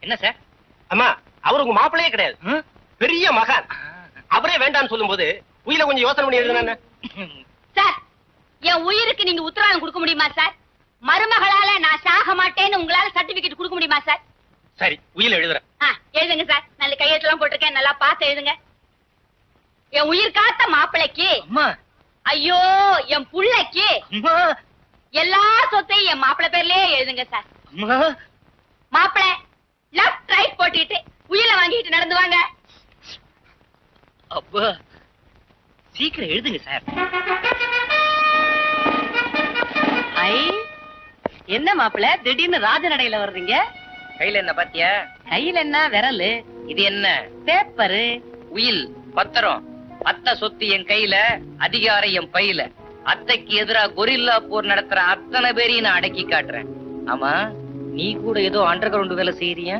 என்ன சார்? அம்மா, அவர் உங்க மாப்பிள்ளையே கிடையாது, பெரிய மகான். அவரே வேண்டான்னு சொல்லும் போது உயிரை கொஞ்சம் யோசனை பண்ணி எழுதுனா சார். என் உயிருக்கு நீங்க உத்தரவாதம் கொடுக்க முடியுமா சார்? மருமகளால நான் சாக மாட்டேன்னு உங்களால சர்டிபிகேட் கொடுக்க முடியுமா சார்? சரி, உயிரை எழுதுறேன். எழுதுங்க சார். நல்ல கையெழுத்தெல்லாம் போட்டிருக்கேன், நல்லா பார்த்து எழுதுங்க. என் உயிர் காத்த மாப்பிளைக்கு, ஐயோ என் புள்ளைக்கு, எல்லா சொத்தையும் என் மாப்பிள்ளை பேர்லயே எழுதுங்க சார். மாப்பிள்ளை லெஃப்ட் ரைட் போட்டுட்டு உயிரை வாங்கிட்டு நடந்து வாங்க. அப்பா சீக்கிரம் எழுதுங்க சார். என்ன மாப்பிள்ளை திடீர்னு ராஜநடையில வர்றீங்க? கையில என்ன பாத்தியா? கையில என்ன விரலு? இது என்ன? பேப்பரு. உயில் பத்திரம். அத்தை சொத்து என் கையில, அதிகாரம் என் பையில. அத்தைக்கு எதிராக கொரில்லா போர் நடத்துற அத்தனை பேரையும் நான் அடக்கி காட்டுறேன். ஆமா, நீ கூட ஏதோ அண்டர் கிரவுண்ட் வேலை செய்யறியா?